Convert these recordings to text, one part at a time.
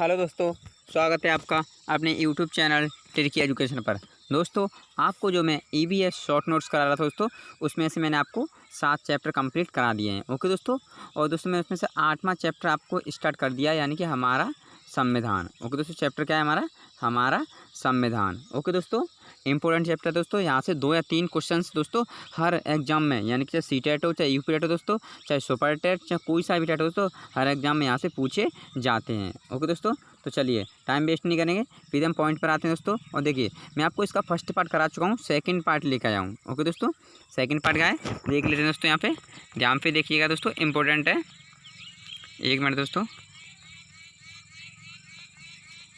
Hello दोस्तों, स्वागत है आपका अपने यूट्यूब चैनल ट्रिकी एजुकेशन पर। दोस्तों, आपको जो मैं ईवीएस शॉर्ट नोट्स करा रहा था दोस्तों, उसमें से मैंने आपको 7 चैप्टर कंप्लीट करा दिए हैं। ओके दोस्तों, और दोस्तों मैं उसमें से 8वां चैप्टर आपको स्टार्ट कर दिया, यानी कि हमारा संविधान। ओके दोस्तों, चैप्टर क्या है हमारा संविधान। ओके दोस्तों, इंपॉर्टेंट चैप्टर दोस्तों। यहाँ से 2 या 3 क्वेश्चंस दोस्तों हर एग्जाम में, यानी कि चाहे सीटेट हो, चाहे यूपी टेट हो दोस्तों, चाहे सुपर टेट, चाहे कोई सा भी टेट हो दोस्तों, हर एग्जाम में यहाँ से पूछे जाते हैं। ओके दोस्तों, तो चलिए टाइम वेस्ट नहीं करेंगे, फिर हम पॉइंट पर आते हैं दोस्तों। और देखिए, मैं आपको इसका फर्स्ट पार्ट करा चुका हूँ, सेकंड पार्ट लेकर आया हूँ। ओके दोस्तों, सेकंड पार्ट क्या है देख लेते हैं दोस्तों। यहाँ पे ध्यान पे देखिएगा दोस्तों, इंपॉर्टेंट है। 1 मिनट दोस्तों,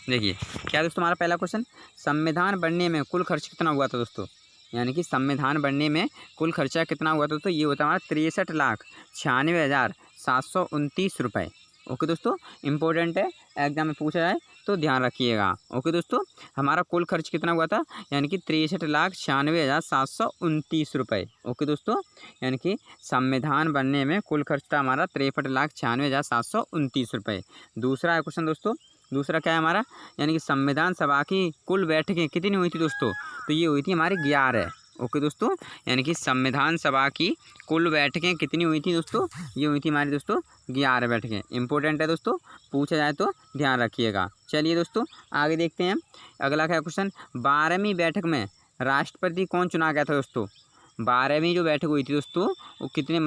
देखिए क्या दोस्तों, हमारा पहला क्वेश्चन, संविधान बनने में कुल खर्च कितना हुआ था दोस्तों। यानी कि संविधान बनने में कुल खर्चा कितना हुआ था दोस्तों, ये होता है हमारा 63,96,729 रुपये। ओके दोस्तों, इंपॉर्टेंट है, एग्जाम में पूछा जाए तो ध्यान रखिएगा। ओके दोस्तों, हमारा कुल खर्च कितना हुआ था, यानी कि 63,96,729 रुपये। ओके दोस्तों, यानी कि संविधान बनने में कुल खर्च था हमारा 63,96,729 रुपये। दूसरा क्वेश्चन दोस्तों, दूसरा क्या है हमारा, यानी कि संविधान सभा की कुल बैठकें कितनी हुई थी दोस्तों, तो ये हुई थी हमारी 11। ओके दोस्तों, यानी कि संविधान सभा की कुल बैठकें कितनी हुई थी दोस्तों, ये हुई थी हमारी दोस्तों 11 बैठकें। इंपॉर्टेंट है दोस्तों, पूछा जाए तो ध्यान रखिएगा। चलिए दोस्तों, आगे देखते हैं। अगला क्या क्वेश्चन, 12वीं बैठक में राष्ट्रपति कौन चुना गया था दोस्तों। 12वीं जो बैठक हुई थी दोस्तों, वो कितने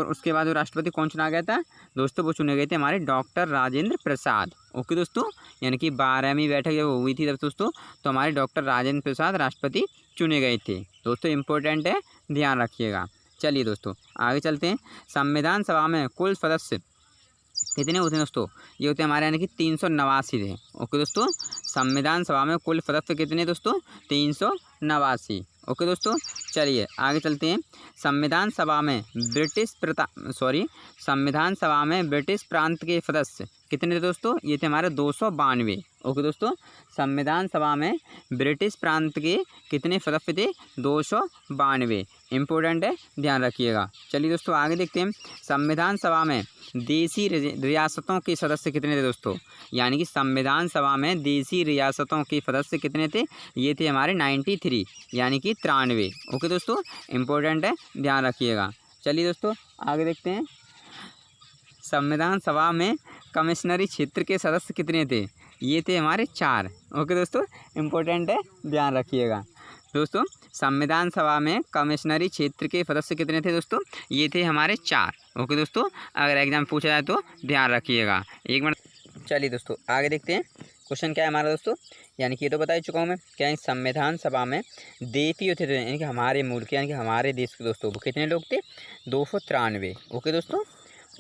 उसके बाद जो राष्ट्रपति कौन चुना गया था दोस्तों, वो चुने गए थे हमारे डॉक्टर राजेंद्र प्रसाद। ओके दोस्तों, यानी कि 12वीं बैठक जब हुई थी तब दोस्तों, तो हमारे डॉक्टर राजेंद्र प्रसाद राष्ट्रपति चुने गए थे दोस्तों। इंपॉर्टेंट है, ध्यान रखिएगा। चलिए दोस्तों, आगे चलते हैं। संविधान सभा में कुल सदस्य कितने होते हैं दोस्तों, ये होते हैं हमारे, यानी कि 389 थे। ओके दोस्तों, संविधान सभा में कुल सदस्य कितने दोस्तों, 389। ओके दोस्तों, चलिए आगे चलते हैं। संविधान सभा में संविधान सभा में ब्रिटिश प्रांत के सदस्य कितने थे दोस्तों, ये थे हमारे 292। ओके दोस्तों, संविधान सभा में ब्रिटिश प्रांत के कितने सदस्य थे, 292। इंपॉर्टेंट है, ध्यान रखिएगा। चलिए दोस्तों, आगे देखते हैं। संविधान सभा में देशी रियासतों के सदस्य कितने थे दोस्तों, यानी कि संविधान सभा में देशी रियासतों के सदस्य कितने थे, ये थे हमारे 93, यानी कि 93। ओके दोस्तों, इंपॉर्टेंट है, ध्यान रखिएगा। चलिए दोस्तों, आगे देखते हैं। संविधान सभा में कमिश्नरी क्षेत्र के सदस्य कितने थे, ये थे हमारे 4। ओके दोस्तों, इंपॉर्टेंट है, ध्यान रखिएगा। दोस्तों, संविधान सभा में कमिश्नरी क्षेत्र के सदस्य कितने थे दोस्तों, ये थे हमारे 4। ओके दोस्तों, अगर एग्जाम पूछा जाए तो ध्यान रखिएगा। 1 मिनट। चलिए दोस्तों, आगे देखते हैं। क्वेश्चन क्या है हमारा दोस्तों, यानी कि ये तो बता ही चुका हूँ मैं, क्या है संविधान सभा में देशीय थे, यानी कि हमारे मुल्क, यानी कि हमारे देश के दोस्तों, वो कितने लोग थे, 293। ओके दोस्तों,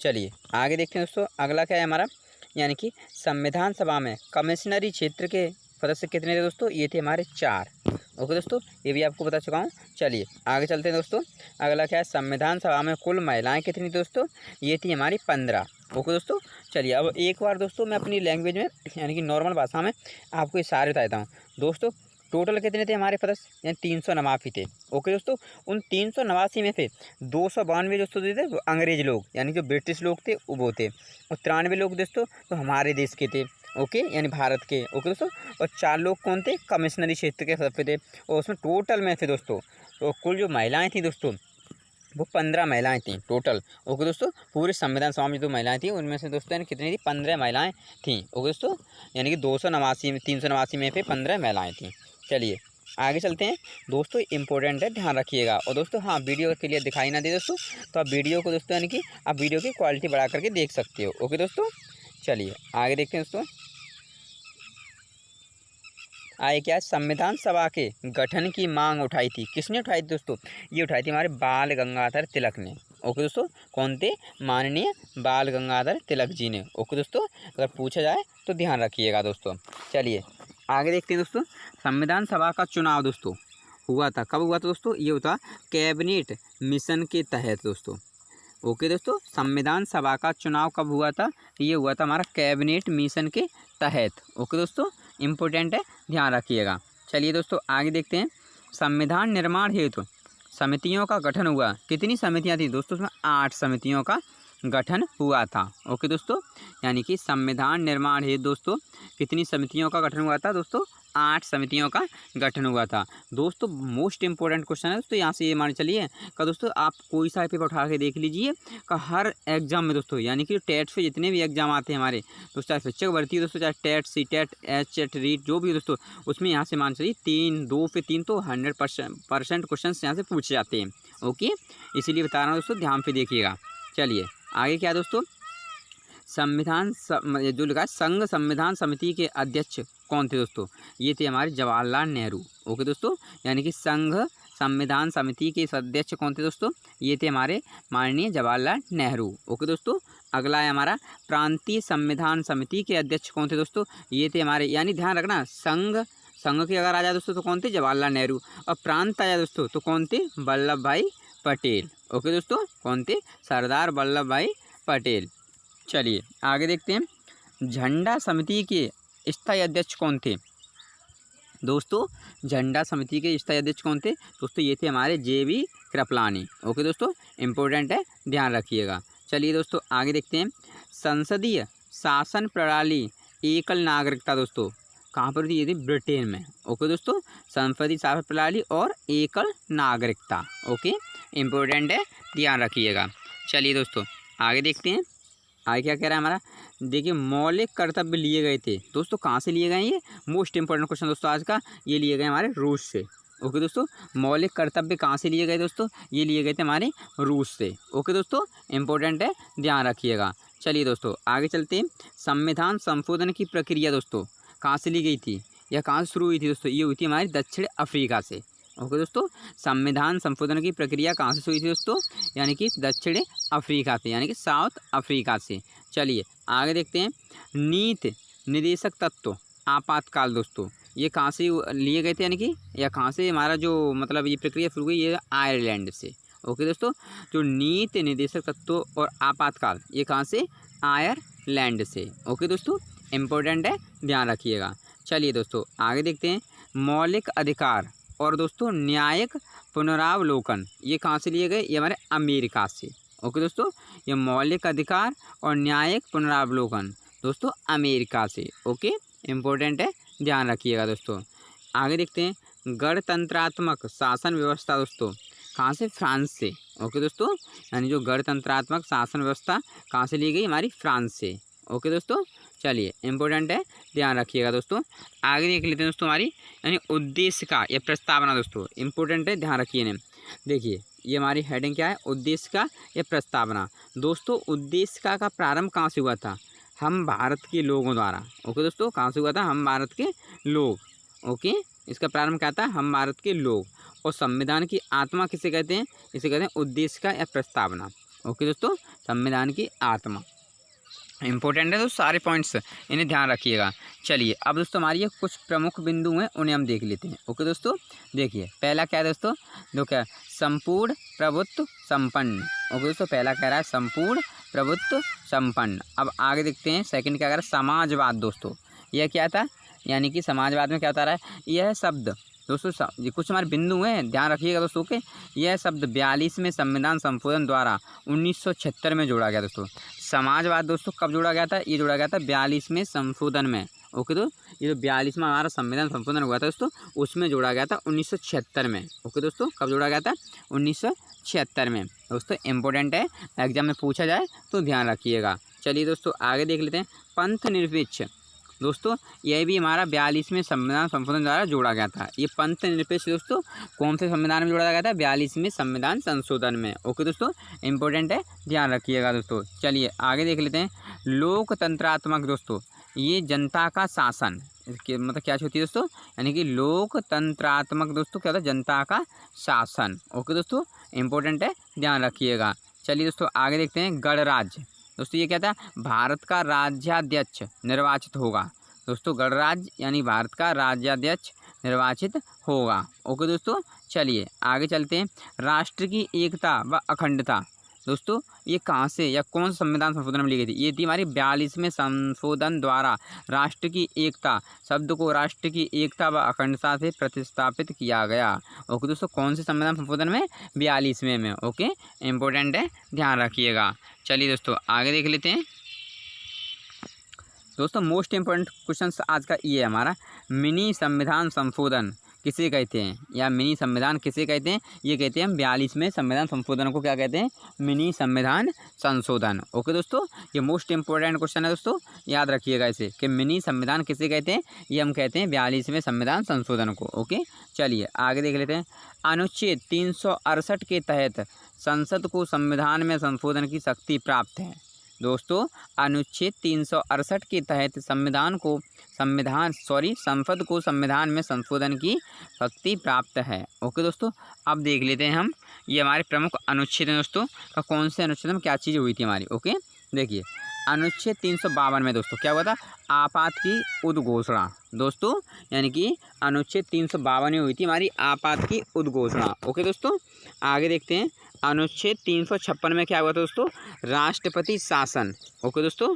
चलिए आगे देखते हैं दोस्तों। अगला क्या है हमारा, यानी कि संविधान सभा में कमिश्नरी क्षेत्र के सदस्य कितने थे दोस्तों, ये थे हमारे 4। ओके दोस्तों, ये भी आपको बता चुका हूँ। चलिए आगे चलते हैं दोस्तों। अगला क्या है, संविधान सभा में कुल महिलाएं कितनी दोस्तों, ये थी हमारी 15। ओके दोस्तों, चलिए अब एक बार दोस्तों मैं अपनी लैंग्वेज में, यानी कि नॉर्मल भाषा में आपको ये सारे बता देता हूँ दोस्तों। टोटल कितने थे हमारे सदस्य, यानी 389 थे। ओके दोस्तों, उन 389 में से 292 दोस्तों थे वो अंग्रेज लोग, यानी जो ब्रिटिश लोग थे वो थे, और 93 लोग दोस्तों तो हमारे देश के थे। ओके, यानी भारत के। ओके दोस्तों, और 4 लोग कौन थे, कमिश्नरी क्षेत्र के सदस्य थे। और उसमें टोटल में थे दोस्तों, तो कुल जो महिलाएं थी दोस्तों, वो 15 महिलाएं थीं टोटल। ओके दोस्तों, पूरे संविधान सभा में जो महिलाएं थीं उनमें से दोस्तों यानी कितनी थी, 15 महिलाएं थीं। ओके दोस्तों, यानी कि 289 में 389 में से 15 महिलाएं थीं। चलिए आगे चलते हैं दोस्तों, इंपॉर्टेंट है, ध्यान रखिएगा। और दोस्तों हाँ, वीडियो के लिए दिखाई ना दे दोस्तों, तो आप वीडियो को दोस्तों, यानी कि आप वीडियो की क्वालिटी बढ़ा करके देख सकते हो। ओके दोस्तों, चलिए आगे देखते हैं दोस्तों। आए क्या, संविधान सभा के गठन की मांग उठाई थी, किसने उठाई थी दोस्तों, ये उठाई थी हमारे बाल गंगाधर तिलक ने। ओके दोस्तों, कौन थे, माननीय बाल गंगाधर तिलक जी ने। ओके दोस्तों, अगर पूछा जाए तो ध्यान रखिएगा दोस्तों। चलिए आगे देखते हैं दोस्तों। संविधान सभा का चुनाव दोस्तों हुआ था, कब हुआ था दोस्तों, ये होता कैबिनेट मिशन के तहत दोस्तों। ओके दोस्तों, संविधान सभा का चुनाव कब हुआ था, ये हुआ था हमारा कैबिनेट मिशन के तहत। ओके दोस्तों, इम्पोर्टेंट है, ध्यान रखिएगा। चलिए दोस्तों, आगे देखते हैं। संविधान निर्माण हेतु समितियों का गठन हुआ, कितनी समितियां थी दोस्तों, उसमें 8 समितियों का गठन हुआ था। ओके दोस्तों, यानी कि संविधान निर्माण हेतु दोस्तों कितनी समितियों का गठन हुआ था दोस्तों? 8 समितियों का गठन हुआ था। दोस्तों मोस्ट इंपॉर्टेंट क्वेश्चन है दोस्तों, यहाँ से ये मान चलिए का दोस्तों आप कोई सा पेपर उठा के देख लीजिए का हर एग्जाम में दोस्तों, यानी कि टेट से जितने भी एग्जाम आते हैं हमारे दोस्तों, चाहे शिक्षक भर्ती है दोस्तों, चाहे TET, C TET, H TET, REET, जो भी दोस्तों, उसमें यहाँ से मान चलिए 2 पे 3 तो 100% क्वेश्चन यहाँ से पूछे जाते हैं। ओके, इसीलिए बता रहा हूँ दोस्तों, ध्यान पे देखिएगा। चलिए आगे क्या दोस्तों, जो लिखा है संघ संविधान समिति के अध्यक्ष कौन थे दोस्तों? ये थे हमारे जवाहरलाल नेहरू। ओके दोस्तों, यानी कि संघ संविधान समिति के अध्यक्ष कौन थे दोस्तों? ये थे हमारे माननीय जवाहरलाल नेहरू। ओके दोस्तों, अगला है हमारा प्रांतीय संविधान समिति के अध्यक्ष कौन थे दोस्तों? ये थे हमारे, यानी ध्यान रखना, संघ के अगर आ जाए दोस्तों तो कौन थे? जवाहरलाल नेहरू। और प्रांत आ जाए दोस्तों तो कौन थे? वल्लभ भाई पटेल। ओके दोस्तों, कौन थे? सरदार वल्लभ भाई पटेल। चलिए आगे देखते हैं, झंडा समिति के स्थायी अध्यक्ष कौन थे दोस्तों? झंडा समिति के स्थायी अध्यक्ष कौन थे दोस्तों? ये थे हमारे JV कृपलानी। ओके दोस्तों, इम्पोर्टेंट है, ध्यान रखिएगा। चलिए दोस्तों आगे देखते हैं, संसदीय शासन प्रणाली एकल नागरिकता दोस्तों कहाँ पर थी? ये थी ब्रिटेन में। ओके दोस्तों, संसदीय शासन प्रणाली और एकल नागरिकता। ओके, इम्पोर्टेंट है, ध्यान रखिएगा। चलिए दोस्तों आगे देखते हैं, आगे क्या कह रहा है हमारा, देखिए मौलिक कर्तव्य लिए गए थे दोस्तों, कहाँ से लिए गए? ये मोस्ट इंपॉर्टेंट क्वेश्चन दोस्तों आज का, ये लिए गए हमारे रूस से। ओके दोस्तों, मौलिक कर्तव्य कहाँ से लिए गए दोस्तों? ये लिए गए थे हमारे रूस से। ओके दोस्तों, इम्पोर्टेंट है, ध्यान रखिएगा। चलिए दोस्तों आगे चलते हैं, संविधान संशोधन की प्रक्रिया दोस्तों कहाँ से ली गई थी या कहाँ से शुरू हुई थी दोस्तों? ये हुई थी हमारी दक्षिण अफ्रीका से। ओके दोस्तों, संविधान संशोधन की प्रक्रिया कहाँ से शुरू हुई थी दोस्तों? यानी कि दक्षिण अफ्रीका से, यानी कि साउथ अफ्रीका से। चलिए आगे देखते हैं, नीति निर्देशक तत्व आपातकाल दोस्तों ये कहाँ से लिए गए थे, यानी कि या कहाँ से हमारा जो मतलब ये प्रक्रिया शुरू हुई? ये आयरलैंड से। ओके दोस्तों, जो नीति निर्देशक तत्व और आपातकाल ये कहाँ से? आयरलैंड से। ओके दोस्तों, इम्पोर्टेंट है, ध्यान रखिएगा। चलिए दोस्तों आगे देखते हैं, मौलिक अधिकार और दोस्तों न्यायिक पुनरावलोकन ये कहाँ से लिए गए? ये हमारे अमेरिका से। ओके दोस्तों, ये मौलिक अधिकार और न्यायिक पुनरावलोकन दोस्तों अमेरिका से। ओके, इम्पोर्टेंट है, ध्यान रखिएगा दोस्तों। आगे देखते हैं, गणतंत्रात्मक शासन व्यवस्था दोस्तों कहाँ से? फ्रांस से। ओके दोस्तों, यानी जो गणतंत्रात्मक शासन व्यवस्था कहाँ से ली गई? हमारी फ्रांस से। ओके दोस्तों, चलिए इम्पोर्टेंट है, ध्यान रखिएगा दोस्तों। आगे देख लेते हैं दोस्तों, हमारी यानी उद्देश्य का यह प्रस्तावना दोस्तों इम्पोर्टेंट है, ध्यान रखिए ने। देखिए ये हमारी हेडिंग क्या है? उद्देश्य का यह प्रस्तावना। दोस्तों उद्देश्य का प्रारंभ कहाँ से हुआ था? हम भारत के लोगों द्वारा। ओके दोस्तों, कहाँ से हुआ था? हम भारत के लोग। ओके, इसका प्रारंभ क्या था? हम भारत के लोग। और संविधान की आत्मा किसे कहते हैं? इसे कहते हैं उद्देश्य का यह प्रस्तावना। ओके दोस्तों, संविधान की आत्मा इंपॉर्टेंट है तो सारे पॉइंट्स इन्हें ध्यान रखिएगा। चलिए अब दोस्तों हमारी ये कुछ प्रमुख बिंदु हैं, उन्हें हम देख लेते हैं। ओके दोस्तों, देखिए पहला क्या है दोस्तों? क्या संपूर्ण प्रभुत्व संपन्न। ओके दोस्तों, पहला कह रहा है संपूर्ण प्रभुत्व संपन्न। अब आगे देखते हैं, सेकंड क्या कह रहा है? समाजवाद दोस्तों, यह क्या था? यानी कि समाजवाद में क्या बता रहा है? यह शब्द दोस्तों ये कुछ हमारे बिंदु हैं, ध्यान रखिएगा दोस्तों के। यह शब्द 42वें संविधान संशोधन द्वारा 1976 में जोड़ा गया दोस्तों। समाजवाद दोस्तों कब जोड़ा गया था? ये जोड़ा गया था 42वें संशोधन में। ओके, तो ये जो 42वां हमारा संविधान संशोधन हुआ था दोस्तों, उसमें जोड़ा गया था 1976 में। ओके दोस्तों, कब जोड़ा गया था? 1976 में। दोस्तों इंपॉर्टेंट है, एग्जाम में पूछा जाए तो ध्यान रखिएगा। चलिए दोस्तों आगे देख लेते हैं, पंथ निरपेक्ष दोस्तों यह भी हमारा 42वें संविधान संशोधन द्वारा जोड़ा गया था। ये पंथ निरपेक्ष दोस्तों कौन से संविधान में जोड़ा गया था? 42वें संविधान संशोधन में। ओके दोस्तों, इंपॉर्टेंट है, ध्यान रखिएगा दोस्तों। चलिए आगे देख लेते हैं, लोकतंत्रात्मक दोस्तों ये जनता का शासन मतलब क्या होती है दोस्तों? यानी कि लोकतंत्रात्मक दोस्तों क्या होता है? जनता का शासन। ओके दोस्तों, इंपॉर्टेंट है, ध्यान रखिएगा। चलिए दोस्तों आगे देखते हैं, गणराज्य दोस्तों ये क्या था? भारत का राज्याध्यक्ष निर्वाचित होगा दोस्तों। गणराज्य यानी भारत का राज्याध्यक्ष निर्वाचित होगा। ओके दोस्तों, चलिए आगे चलते हैं, राष्ट्र की एकता व अखंडता दोस्तों ये कहाँ से या कौन सा संविधान संशोधन में ली गई थी? ये थी हमारी 42वें संशोधन द्वारा राष्ट्र की एकता शब्द को राष्ट्र की एकता व अखंडता से प्रतिस्थापित किया गया। ओके दोस्तों, कौन से संविधान संशोधन में? 42वें में। ओके, इम्पोर्टेंट है, ध्यान रखिएगा। चलिए दोस्तों आगे देख लेते हैं। दोस्तों मोस्ट इम्पोर्टेंट क्वेश्चन आज का ये है हमारा, मिनी संविधान संशोधन किसे कहते हैं या मिनी संविधान किसे कहते हैं? ये कहते हैं हम 42वें संविधान संशोधन को क्या कहते हैं? मिनी संविधान संशोधन। ओके दोस्तों, ये मोस्ट इंपॉर्टेंट क्वेश्चन है दोस्तों, याद रखिएगा इसे कि मिनी संविधान किसे कहते हैं? ये हम कहते हैं 42वें संविधान संशोधन को। ओके, चलिए आगे देख लेते हैं। अनुच्छेद 368 के तहत संसद को संविधान में संशोधन की शक्ति प्राप्त है। दोस्तों अनुच्छेद 368 के तहत संसद को संविधान में संशोधन की शक्ति प्राप्त है। ओके दोस्तों, अब देख लेते हैं हम ये हमारे प्रमुख अनुच्छेद हैं दोस्तों, का कौन से अनुच्छेद में क्या चीज़ हुई थी हमारी। ओके देखिए, अनुच्छेद 352 में दोस्तों क्या हुआ था? आपात की उद्घोषणा। दोस्तों यानी कि अनुच्छेद 352 में हुई थी हमारी आपात की उद्घोषणा। ओके दोस्तों, आगे देखते हैं। अनुच्छेद 356 में क्या हुआ था दोस्तों? राष्ट्रपति शासन। ओके दोस्तों,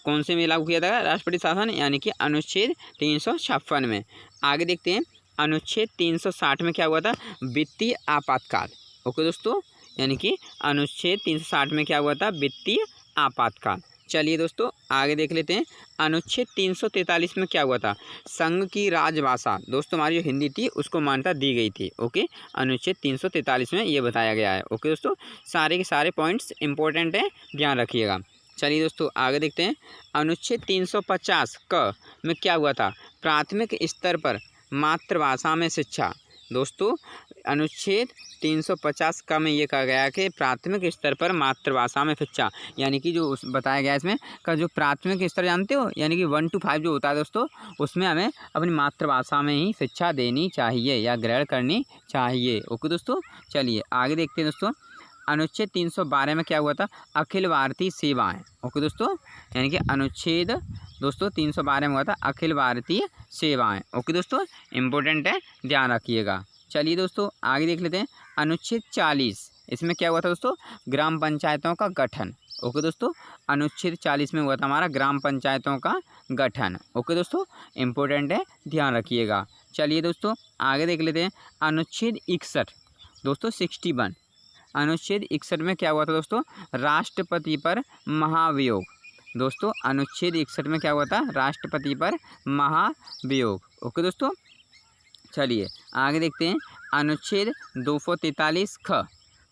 कौन से में लागू किया था राष्ट्रपति शासन? यानी कि अनुच्छेद 356 में। आगे देखते हैं, अनुच्छेद 360 में क्या हुआ था? वित्तीय आपातकाल। ओके दोस्तों, यानी कि अनुच्छेद 360 में क्या हुआ था? वित्तीय आपातकाल। चलिए दोस्तों आगे देख लेते हैं। अनुच्छेद 343 में क्या हुआ था? संघ की राजभाषा। दोस्तों हमारी जो हिंदी थी उसको मान्यता दी गई थी। ओके, अनुच्छेद 343 में ये बताया गया है। ओके दोस्तों, सारे के सारे पॉइंट्स इंपॉर्टेंट हैं, ध्यान रखिएगा। चलिए दोस्तों आगे देखते हैं। अनुच्छेद 350 क में क्या हुआ था? प्राथमिक स्तर पर मातृभाषा में शिक्षा। दोस्तों अनुच्छेद 350 का में ये कहा गया कि प्राथमिक स्तर पर मातृभाषा में शिक्षा, यानी कि जो बताया गया इसमें का जो प्राथमिक स्तर जानते हो, यानी कि 1 to 5 जो होता है दोस्तों, उसमें हमें अपनी मातृभाषा में ही शिक्षा देनी चाहिए या ग्रहण करनी चाहिए। ओके दोस्तों, चलिए आगे देखते हैं दोस्तों। अनुच्छेद 312 में क्या हुआ था? अखिल भारतीय सेवाएँ। ओके दोस्तों, यानी कि अनुच्छेद दोस्तों 312 में हुआ था अखिल भारतीय सेवाएँ। ओके दोस्तों, इम्पोर्टेंट है, ध्यान रखिएगा। चलिए दोस्तों आगे देख लेते हैं। अनुच्छेद 40 इसमें क्या हुआ था दोस्तों? ग्राम पंचायतों का गठन। ओके दोस्तों, अनुच्छेद 40 में हुआ था हमारा ग्राम पंचायतों का गठन। ओके दोस्तों, इम्पोर्टेंट है, ध्यान रखिएगा। चलिए दोस्तों आगे देख लेते हैं। अनुच्छेद 61 दोस्तों 61, अनुच्छेद 61 में क्या हुआ था दोस्तों? राष्ट्रपति पर महाभियोग। दोस्तों अनुच्छेद 61 में क्या हुआ था? राष्ट्रपति पर महाभियोग। ओके दोस्तों, चलिए आगे देखते हैं। अनुच्छेद 243 ख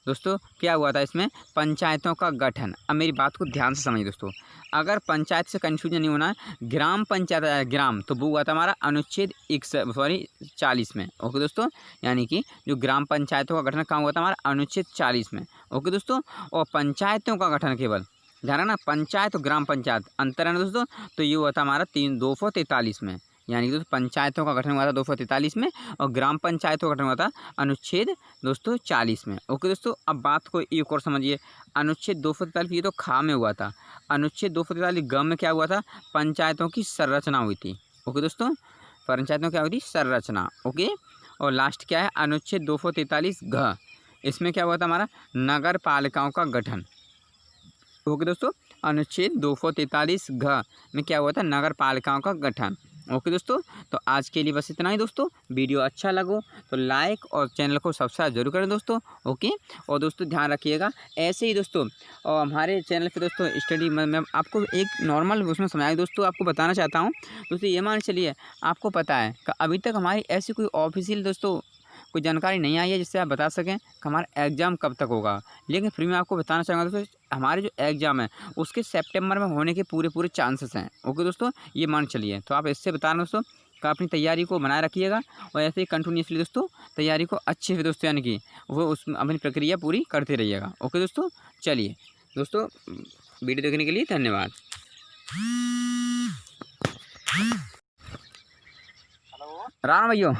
दोस्तों क्या हुआ था इसमें? पंचायतों का गठन। अब मेरी बात को ध्यान से समझिए दोस्तों, अगर पंचायत से कन्फ्यूजन नहीं होना है, ग्राम पंचायत आया ग्राम तो वो हुआ था हमारा अनुच्छेद 40 में। ओके दोस्तों, यानी कि जो ग्राम पंचायतों का गठन कहाँ हुआ था? हमारा अनुच्छेद 40 में। ओके दोस्तों, और पंचायतों का गठन केवल ध्यान रखना, पंचायत और ग्राम पंचायत अंतर है ना दोस्तों, तो ये हुआ था हमारा 243 में। यानी कि दोस्तों पंचायतों का गठन हुआ था 243 में और ग्राम पंचायतों का गठन हुआ था अनुच्छेद दोस्तों 40 में। ओके दोस्तों, अब बात को एक और समझिए। अनुच्छेद 243 ये तो खा में हुआ था, अनुच्छेद 243 ग में क्या हुआ था? पंचायतों की संरचना हुई थी। ओके दोस्तों, पंचायतों क्या हुई थी? संरचना। ओके, और लास्ट क्या है? अनुच्छेद 243 घ, इसमें क्या हुआ था हमारा? नगर पालिकाओं का गठन। ओके दोस्तों, अनुच्छेद 243 घ में क्या हुआ था? नगर पालिकाओं का गठन। ओके दोस्तों, तो आज के लिए बस इतना ही दोस्तों। वीडियो अच्छा लगो तो लाइक और चैनल को सब्सक्राइब जरूर करें दोस्तों। ओके, और दोस्तों ध्यान रखिएगा ऐसे ही दोस्तों, और हमारे चैनल पे दोस्तों स्टडी मैं आपको एक नॉर्मल उसमें समझाया दोस्तों, आपको बताना चाहता हूँ दोस्तों। ये मान चलिए आपको पता है कि अभी तक हमारी ऐसी कोई ऑफिशियल दोस्तों कोई जानकारी नहीं आई है जिससे आप बता सकें कि हमारा एग्ज़ाम कब तक होगा, लेकिन फिर मैं आपको बताना चाहूँगा दोस्तों, हमारे जो एग्ज़ाम है उसके सितंबर में होने के पूरे चांसेस हैं। ओके दोस्तों, ये मान चलिए, तो आप इससे बता रहे दोस्तों कि अपनी तैयारी को बनाए रखिएगा और ऐसे ही कंटिन्यूसली दोस्तों तैयारी को अच्छे से दोस्तों, यानी कि वो उस अपनी प्रक्रिया पूरी करते रहिएगा। ओके दोस्तों, चलिए दोस्तों, वीडियो देखने के लिए धन्यवाद। राम भैया।